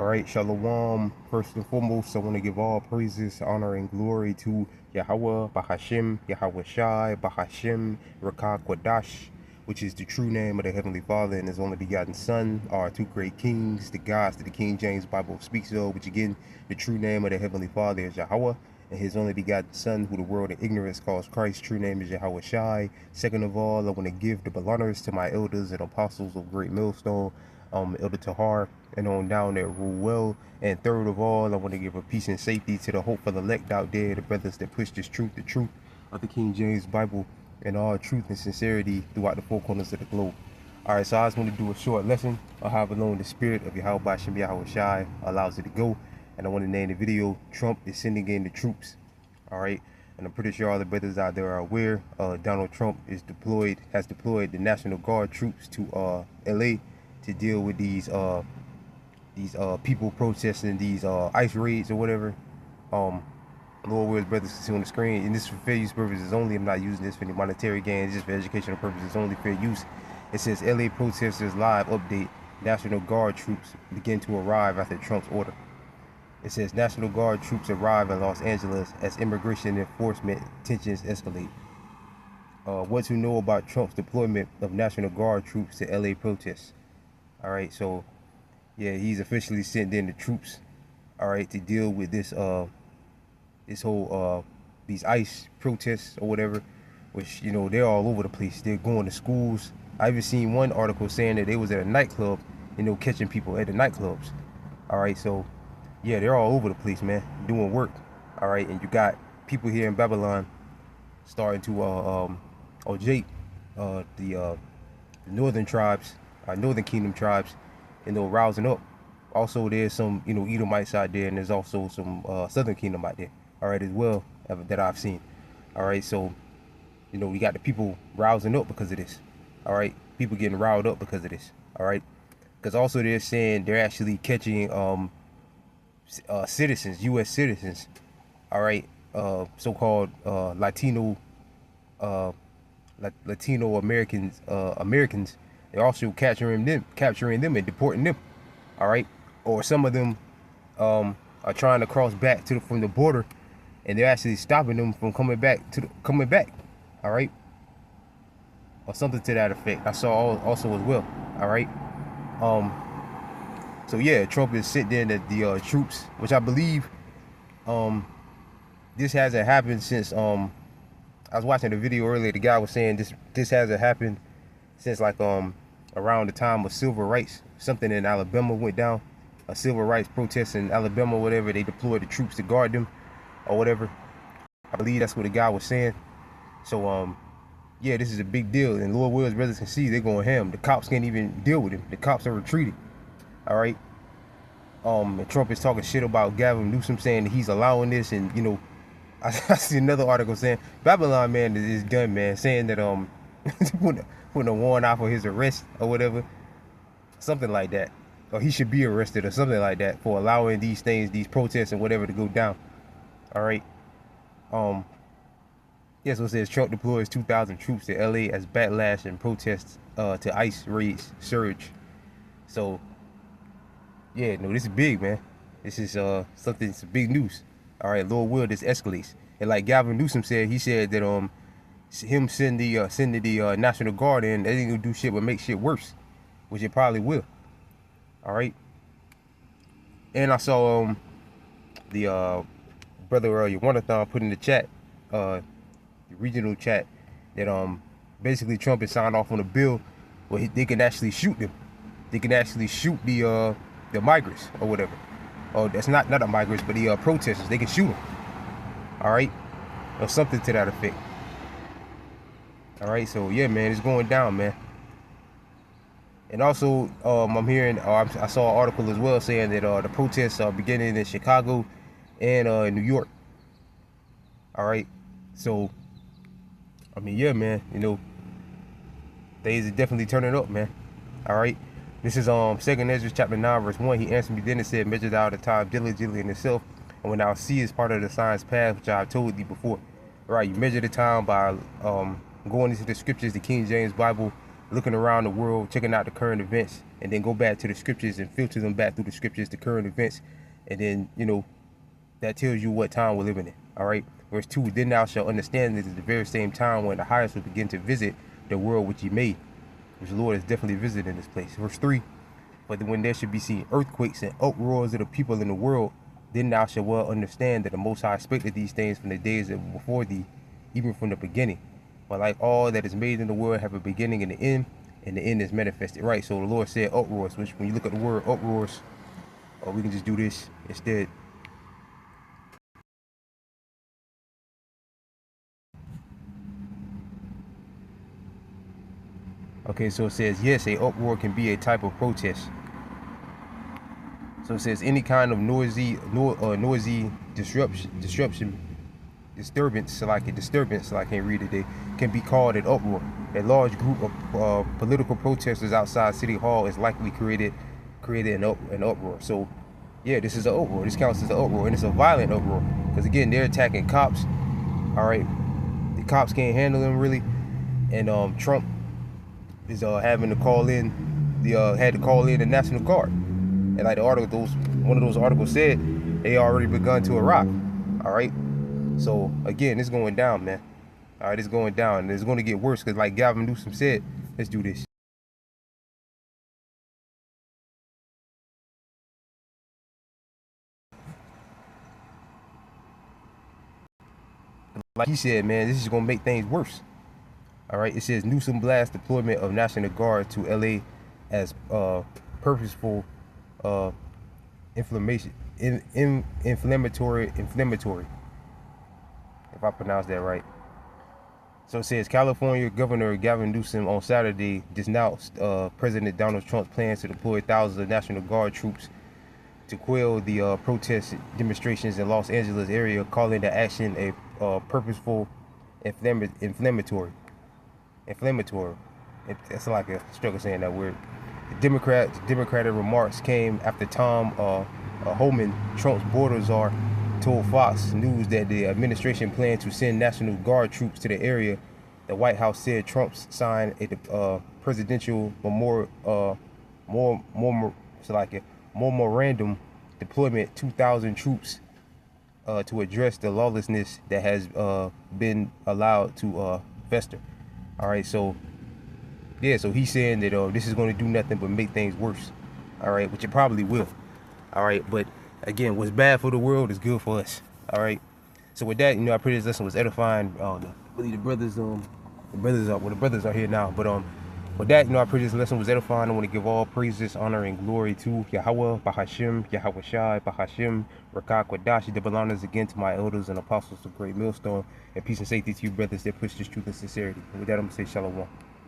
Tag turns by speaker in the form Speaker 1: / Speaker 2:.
Speaker 1: All right, Shalom. First and foremost, I want to give all praises, honor, and glory to Yahweh, Bahashim, Yahweh Shai, Bahashim, Rakah Kwadash, which is the true name of the Heavenly Father and His only begotten Son, our two great kings, the gods that the King James Bible speaks of, which again, the true name of the Heavenly Father is Yahweh, and His only begotten Son, who the world in ignorance calls Christ, true name is Yahweh Shai. Second of all, I want to give the honors to my elders and apostles of Great Millstone, Elder Tahar, and on down there rule well. And third of all, I want to give a peace and safety to the hope for the elect out there, the brothers that push this truth, the truth of the King James Bible, and all truth and sincerity throughout the four corners of the globe. All right, so I just want to do a short lesson on how alone the spirit of Yahweh Bashem Yahweh Shai allows it to go. And I want to name the video, Trump is sending in the troops. All right, and I'm pretty sure all the brothers out there are aware Donald Trump has deployed the National Guard troops to LA to deal with these people protesting these ICE raids or whatever. Lord wills, brothers can see on the screen, and this is for fair use purposes only. I'm not using this for any monetary gain, it's just for educational purposes only, fair use. It says LA protesters live update, National Guard troops begin to arrive after Trump's order. It says National Guard troops arrive in Los Angeles as immigration enforcement tensions escalate. What to know about Trump's deployment of National Guard troops to LA protests. All right, so yeah, he's officially sent in the troops, all right, to deal with this this whole these ICE protests or whatever, which, you know, they're all over the place. They're going to schools. I even seen one article saying that they was at a nightclub, you know, catching people at the nightclubs. All right, so yeah, they're all over the place, man, doing work. All right, and you got people here in Babylon starting to the northern tribes, northern kingdom tribes, and they're rousing up. Also, there's some, you know, Edomites out there, and there's also some southern kingdom out there, all right, as well, that I've seen. All right, so, you know, we got the people rousing up because of this. All right, people getting riled up because of this. All right, because also they're saying they're actually catching citizens, U.S. citizens, all right, so-called Latino Americans. They're also capturing them and deporting them. All right, or some of them are trying to cross back from the border, and they're actually stopping them from coming back. All right, or something to that effect. I saw also as well. All right. So yeah, Trump is sent in the troops, which I believe this hasn't happened since I was watching the video earlier. The guy was saying this hasn't happened since like around the time of civil rights. Something in Alabama went down, a civil rights protest in Alabama or whatever. They deployed the troops to guard them or whatever. I believe that's what the guy was saying. So yeah, this is a big deal, and Lord wills, brothers can see they're going ham. The cops can't even deal with him. The cops are retreating. All right. And Trump is talking shit about Gavin Newsom, saying that he's allowing this, and you know, I see another article saying Babylon man is done, man, saying that putting a warrant out for his arrest or whatever, something like that, or he should be arrested or something like that for allowing these things, these protests and whatever to go down. All right. Yeah, so it says Trump deploys 2,000 troops to LA as backlash and protests to ICE raids surge. So yeah, no, this is big, man. This is something, it's big news. All right, Lord will, this escalates. And like Gavin Newsom said, he said that him sending the National Guard in, they ain't gonna do shit but make shit worse, which it probably will. All right. And I saw the brother Yawanathan put in the chat, the regional chat, that basically Trump has signed off on a bill where they can actually shoot them. They can actually shoot the migrants or whatever. Oh, that's not the migrants, but the protesters. They can shoot them. All right, or something to that effect. All right, so yeah, man, it's going down, man. And also, I'm hearing, I saw an article as well saying that the protests are beginning in Chicago and New York. All right, so I mean, yeah, man, you know, things are definitely turning up, man. All right. This is 2nd Ezra chapter 9 verse 1. He answered me then and said, measure thou the time diligently in itself, and when thou seest part of the science path which I have told thee before. All right, you measure the time by going into the scriptures, the King James Bible, looking around the world, checking out the current events, and then go back to the scriptures and filter them back through the scriptures to current events, and then that tells you what time we're living in. All right. Verse 2, then thou shalt understand that at the very same time when the highest will begin to visit the world which he made, which the Lord is definitely visiting this place. Verse 3, but when there should be seen earthquakes and uproars of the people in the world, then thou shalt well understand that the Most High expected these things from the days that were before thee, even from the beginning. But like all that is made in the world have a beginning and an end, and the end is manifested. Right, so the Lord said uproars, which when you look at the word uproars, or we can just do this instead. Okay, so it says, yes, a uproar can be a type of protest. So it says any kind of noisy disturbance, so I can't read it, can be called an uproar. A large group of political protesters outside City Hall is likely created an uproar. So yeah, this is an uproar. This counts as an uproar, and it's a violent uproar. Because again, they're attacking cops. All right, the cops can't handle them really, and Trump is having to call in had to call in the National Guard. And like the article, one of those articles said, they already begun to arrive. All right. So again, it's going down, man. All right, it's going down, and it's going to get worse because, like Gavin Newsom said, let's do this. Like he said, man, this is going to make things worse. All right, it says Newsom blasts deployment of National Guard to LA as purposeful inflammatory. If I pronounce that right. So it says California Governor Gavin Newsom on Saturday denounced President Donald Trump's plans to deploy thousands of National Guard troops to quell the protest demonstrations in Los Angeles area, calling the action a purposeful inflammatory. It's like a struggle saying that word. Democratic remarks came after Tom Homan, Trump's border czar, told Fox News that the administration planned to send National Guard troops to the area. The White House said Trump signed a presidential memorandum deployment 2,000 troops to address the lawlessness that has been allowed to fester. All right, so yeah, so he's saying that this is going to do nothing but make things worse. All right, which it probably will. All right, but again, what's bad for the world is good for us. All right. So with that, I pray this lesson was edifying. The brothers are here now. But with that, I pray this lesson was edifying. I want to give all praises, honor, and glory to Yahweh, Bahashim, Yahweh Shai, Bahashim, Rakak, Wadashi, double honors again to my elders and apostles of Great Millstone, and peace and safety to you brothers that push this truth and sincerity. And with that, I'm gonna say Shalom.